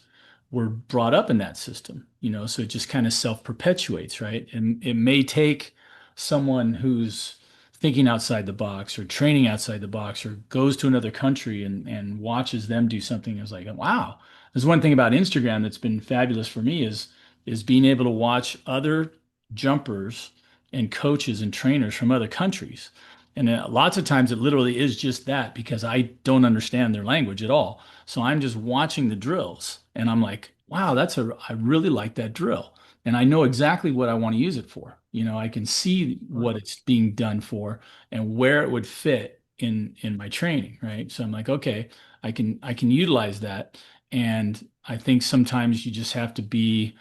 were brought up in that system, so it just kind of self-perpetuates, right? And it may take someone who's thinking outside the box or training outside the box or goes to another country and watches them do something. It's like, wow. There's one thing about Instagram that's been fabulous for me is being able to watch other jumpers and coaches and trainers from other countries. And lots of times it literally is just that because I don't understand their language at all. So I'm just watching the drills and I'm like, wow, I really like that drill. And I know exactly what I want to use it for. I can see what it's being done for and where it would fit in my training, right? So I'm like, okay, I can utilize that. And I think sometimes you just have to be,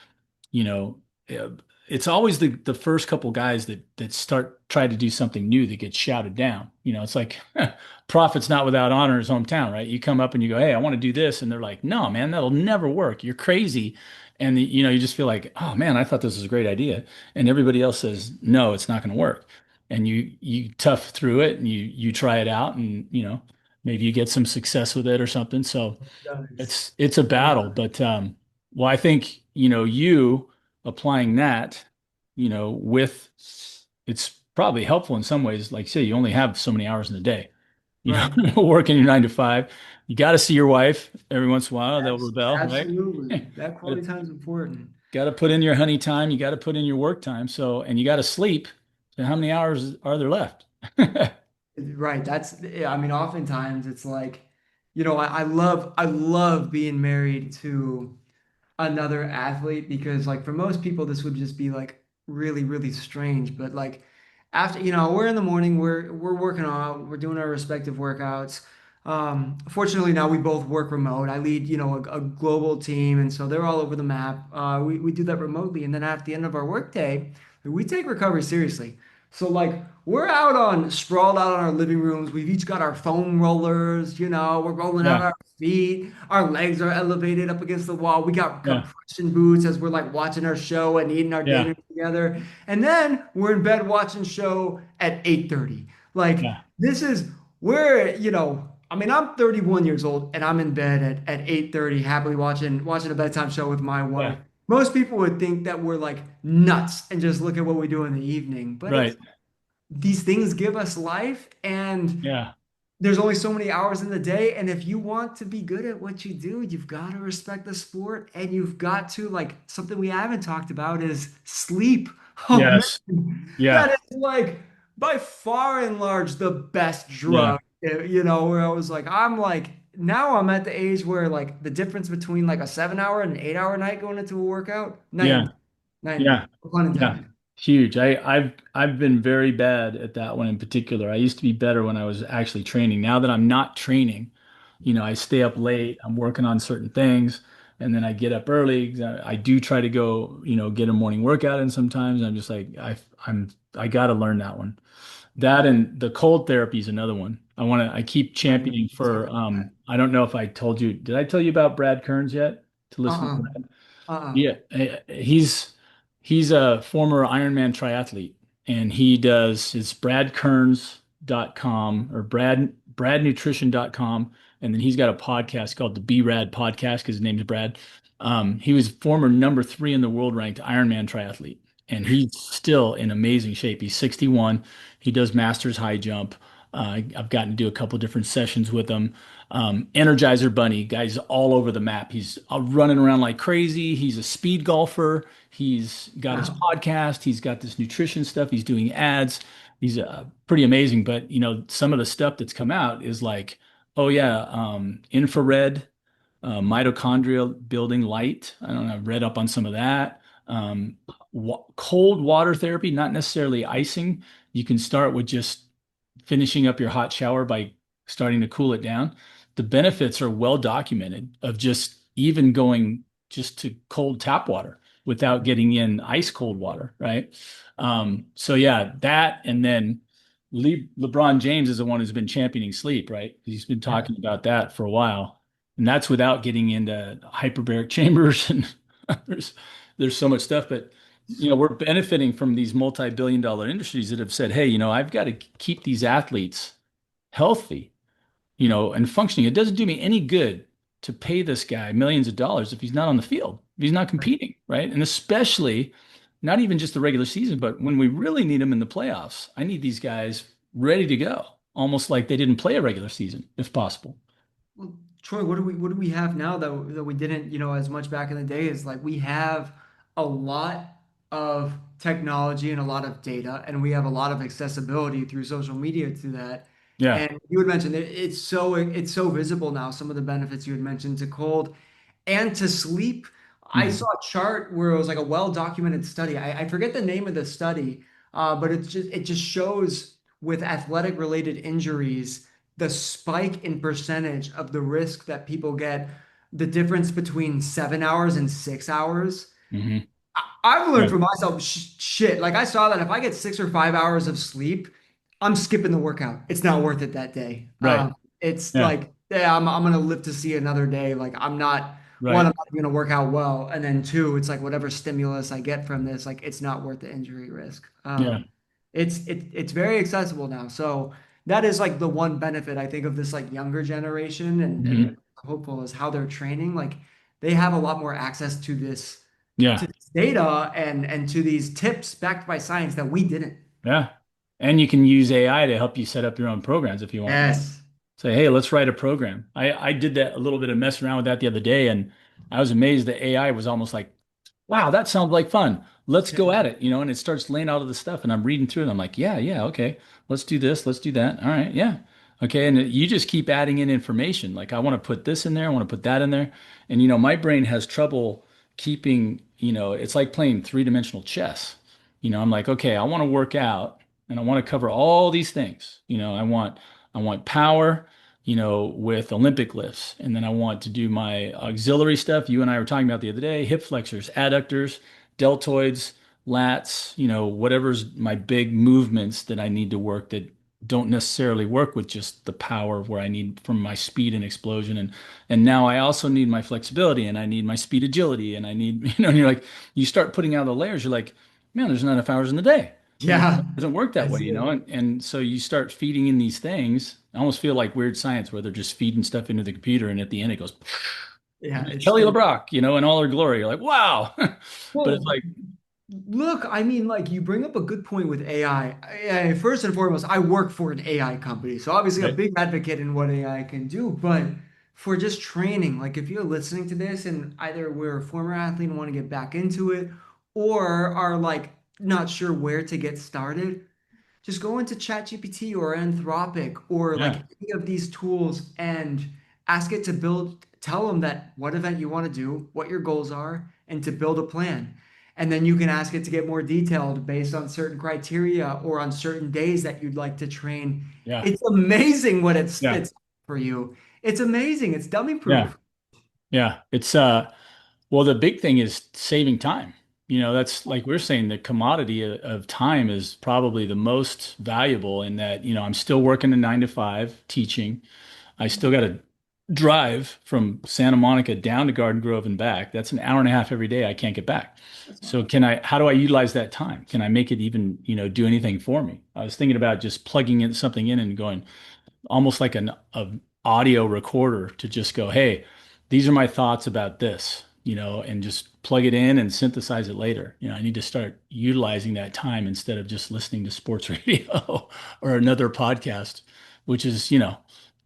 you know, uh, it's always the first couple guys that start try to do something new that gets shouted down. It's like prophet's not without honor in his hometown, right? You come up and you go, "Hey, I want to do this," and they're like, "No, man, that'll never work. You're crazy." And you just feel like, "Oh man, I thought this was a great idea," and everybody else says, "No, it's not going to work." And you tough through it and you try it out, and maybe you get some success with it or something. So Does. it's a battle, but well, I think you applying that, with it's probably helpful in some ways. Like you say, you only have so many hours in a day. Right. Working your 9 to 5. You got to see your wife every once in a while. They'll rebel, right? Absolutely. That Got quality time is important. to put in your honey time. You got to put in your work time. So, and you got to sleep. So, how many hours are there left? Right. I mean, oftentimes it's like, I love being married to another athlete because like for most people this would just be like really really strange, but like after we're in the morning, we're working out, we're doing our respective workouts. Fortunately now we both work remote. I lead a global team, and so they're all over the map. We do that remotely, and then at the end of our workday we take recovery seriously. So like we're sprawled out on our living rooms. We've each got our foam rollers, we're rolling out Yeah, our feet. Our legs are elevated up against the wall. We got yeah, compression boots as we're like watching our show and eating our yeah, dinner together. And then we're in bed watching show at 8:30. Like yeah, this is where, I mean, I'm 31 years old and I'm in bed at 8:30 happily watching a bedtime show with my wife. yeah. Most people would think that we're like nuts and just look at what we do in the evening. But it's Right. these things give us life, and Yeah, there's only so many hours in the day, and if you want to be good at what you do, you've got to respect the sport, and you've got to, like, something we haven't talked about is sleep. Oh yes, man, that yeah, is like by far and large the best yeah, drug. Where I was like, now I'm at the age where like the difference between like a 7 hour and an 8 hour night going into a workout, night yeah. and day, night and day, Yeah. pun Yeah. intended. Huge. I've been very bad at that one in particular. I used to be better when I was actually training. Now that I'm not training, I stay up late, I'm working on certain things, and then I get up early. I do try to go, get a morning workout in sometimes. I'm just like I gotta learn that one. That and the cold therapy is another one. I keep I know championing you talk for about that. I don't know if I told you, did I tell you about Brad Kearns yet? To listen to Uh-uh. Brad? Uh-uh. Yeah, he's a former Ironman triathlete, and he does it's bradkearns.com or bradnutrition.com, and then he's got a podcast called the B Rad podcast because his name's Brad. He was former number 3 in the world ranked Ironman triathlete, and he's still in amazing shape. He's 61. He does masters high jump. I've gotten to do a couple different sessions with him. Energizer Bunny, guy's all over the map. He's running around like crazy. He's a speed golfer. He's got his Wow. podcast. He's got this nutrition stuff. He's doing ads. He's pretty amazing. But some of the stuff that's come out is like, oh yeah, infrared, mitochondrial building light. I don't know. I've read up on some of that. Wa Cold water therapy, not necessarily icing. You can start with just finishing up your hot shower by starting to cool it down. The benefits are well documented of just even going just to cold tap water without getting in ice cold water, right? So yeah, that and then LeBron James is the one who's been championing sleep, right? He's been Yeah. talking about that for a while. And that's without getting into hyperbaric chambers and there's there's so much stuff. But we're benefiting from these multi-billion dollar industries that have said, hey, I've got to keep these athletes healthy, and functioning. It doesn't do me any good to pay this guy millions of dollars if he's not on the field, if he's not competing, right? And especially not even just the regular season, but when we really need them in the playoffs, I need these guys ready to go, almost like they didn't play a regular season, if possible. Well, Troy, what do we have now that we didn't, as much back in the day is like we have a lot of technology and a lot of data, and we have a lot of accessibility through social media to that. Yeah. And you had mentioned it's so visible now, some of the benefits you had mentioned to cold and to sleep. I Mhm. saw a chart where it was like a well-documented study. I forget the name of the study, but it just shows with athletic related injuries the spike in percentage of the risk that people get, the difference between 7 hours and 6 hours. Hmm. I've learned Right. for myself, shit. Like I saw that if I get 6 or 5 hours of sleep, I'm skipping the workout. It's not worth it that day. Right. It's Yeah. like, yeah, I'm gonna live to see another day. Like I'm not one, Right. I'm not gonna work out well, and then two, it's like whatever stimulus I get from this, like it's not worth the injury risk. Yeah. It's very accessible now. So that is like the one benefit I think of this like younger generation and Hmm. hopeful is how they're training. Like they have a lot more access to Yeah. this data and to these tips backed by science that we didn't. Yeah. And you can use AI to help you set up your own programs if you want. Yes. Say, hey, let's write a program. I did that a little bit of messing around with that the other day, and I was amazed that AI was almost like, wow, that sounds like fun. Let's go at it, and it starts laying out all the stuff, and I'm reading through it. I'm like, yeah, yeah, okay, let's do this, let's do that. All right, yeah, okay, and you just keep adding in information. Like, I want to put this in there, I want to put that in there, and my brain has trouble keeping. It's like playing three-dimensional chess. I'm like, okay, I want to work out, and I want to cover all these things. I want power, with Olympic lifts. And then I want to do my auxiliary stuff you and I were talking about the other day, hip flexors, adductors, deltoids, lats, whatever's my big movements that I need to work that don't necessarily work with just the power where I need from my speed and explosion. And now I also need my flexibility and I need my speed agility and I need, and you're like, you start putting out the layers, you're like, man, there's not enough hours in the day. Yeah. It doesn't work I that way, see it. and so you start feeding in these things. I almost feel like weird science where they're just feeding stuff into the computer, and at the end it goes, Yeah, Kelly LeBrock, in all her glory. You're like, wow. But it's well, like, look, I mean, like you bring up a good point with AI. First and foremost, I work for an AI company, so obviously a right, big advocate in what AI can do. But for just training, like if you're listening to this and either we're a former athlete and want to get back into it, or are like not sure where to get started, just go into ChatGPT or Anthropic or like yeah, any of these tools and ask it to tell them that what event you want to do, what your goals are, and to build a plan. And then you can ask it to get more detailed based on certain criteria or on certain days that you'd like to train. yeah, It's amazing what it yeah, spits for you. It's amazing. It's dummy yeah, proof. yeah. Well, the big thing is saving time. That's like we're saying, the commodity of time is probably the most valuable in that, I'm still working a 9 to 5 teaching. I still got to drive from Santa Monica down to Garden Grove and back. That's an hour and a half every day I can't get back. That's So not. how do I utilize that time? Can I make it even, do anything for me? I was thinking about just plugging in something in and going almost like a audio recorder to just go, hey, these are my thoughts about this, and just plug it in and synthesize it later. I need to start utilizing that time instead of just listening to sports radio or another podcast, which is,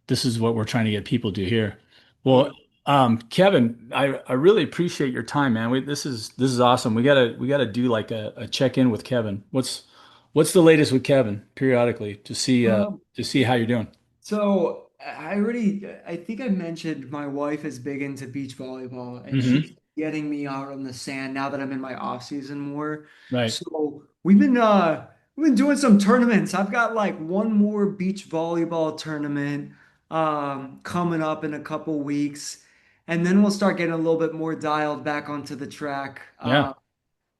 this is what we're trying to get people to hear. Well, Well, Kevin, I really appreciate your time, man. This is awesome. We gotta do like a check-in with Kevin. What's the latest with Kevin periodically um, to see how you're doing? So I think I mentioned my wife is big into beach volleyball and she's Hmm. getting me out on the sand now that I'm in my off season more. Right. So we've been doing some tournaments. I've got like one more beach volleyball tournament coming up in a couple weeks. And then we'll start getting a little bit more dialed back onto the track. Yeah.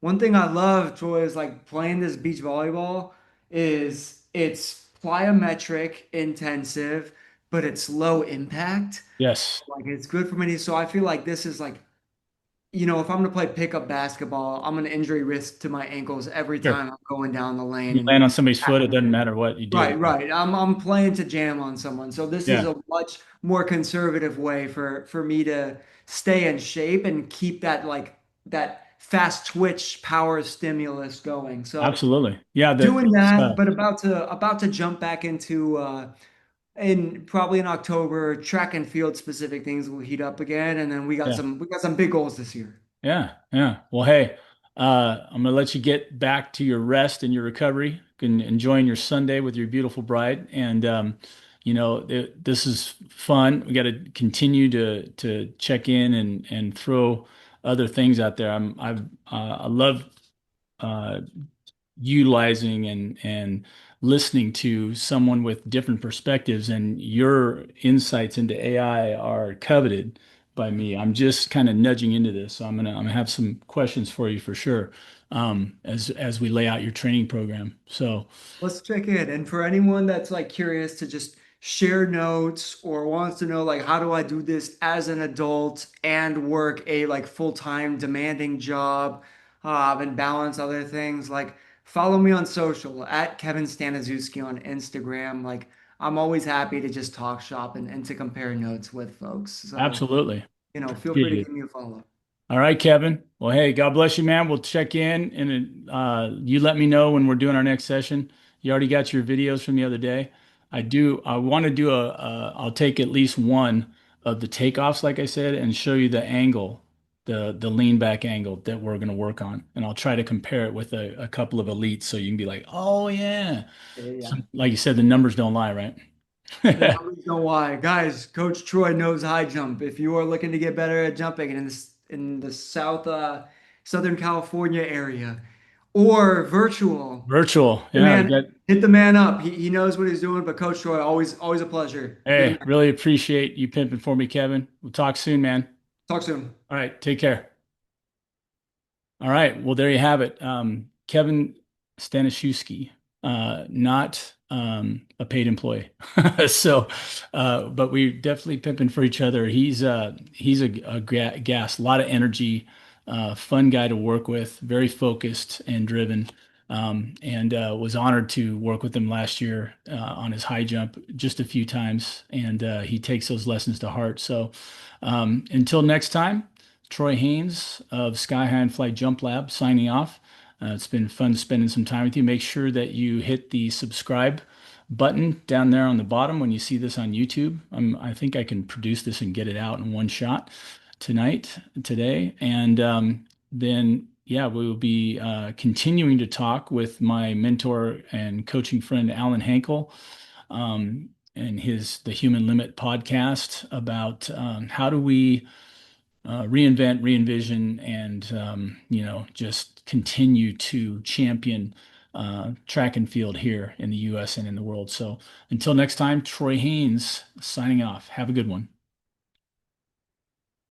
One thing I love, Troy, is like playing this beach volleyball is it's plyometric intensive, but it's low impact. Yes. Like it's good for many. So I feel like this is like, if I'm gonna play pickup basketball, I'm an injury risk to my ankles every Sure. time I'm going down the lane You and land on somebody's foot, it tackling doesn't them. matter what you do. Right, right. I'm playing to jam on someone. So this is Yeah, a much more conservative way for me to stay in shape and keep that fast twitch power stimulus going. So absolutely. Yeah, doing that, but about to jump back into in probably in October, track and field specific things will heat up again, and then we got yeah. some big goals this year. Yeah, yeah. Well, hey, I'm gonna let you get back to your rest and your recovery, and enjoying your Sunday with your beautiful bride. And this is fun. We got to continue to check in and throw other things out there. I love uh, utilizing and listening to someone with different perspectives, and your insights into AI are coveted by me. I'm just kind of nudging into this, so I'm gonna have some questions for you for sure, as we lay out your training program. So Let's check in. And for anyone that's like curious to just share notes or wants to know like how do I do this as an adult and work a like full-time demanding job and balance other things, like follow me on social at Kevin Staniszewski on Instagram. Like I'm always happy to just talk shop and to compare notes with folks. So, absolutely, feel free appreciate to it. give me a follow. All right, Kevin. Well, hey, God bless you, man. We'll check in and you let me know when we're doing our next session. You already got your videos from the other day. I want to do I'll take at least one of the takeoffs, like I said, and show you the angle, the lean back angle that we're going to work on. And I'll try to compare it with a couple of elites so you can be like, oh, yeah. Yeah. Like you said, the numbers don't lie, right? The numbers don't lie. Guys, Coach Troy knows high jump. If you are looking to get better at jumping in the Southern California area or virtual, Virtual. the Yeah. man hit the man up. He knows what he's doing, but Coach Troy, always a pleasure. Getting Hey, really appreciate you pimping for me, Kevin. We'll talk soon, man. talk soon. All right, take care. All right, well, there you have it. Kevin Staniszewski, not a paid employee. So, but we definitely pimping for each other. He's a gas, a lot of energy, fun guy to work with, very focused and driven. And was honored to work with him last year on his high jump just a few times, and he takes those lessons to heart. So, until next time. Troy Haynes of Sky High and Fly Jump Lab signing off. It's been fun spending some time with you. Make sure that you hit the subscribe button down there on the bottom when you see this on YouTube. I think I can produce this and get it out in one shot today. And then, yeah, we will be continuing to talk with my mentor and coaching friend, Alan Hankel, and the Human Limit podcast about how do we reinvent, re-envision, and just continue to champion track and field here in the U.S. and in the world. So until next time, Troy Haynes signing off. Have a good one.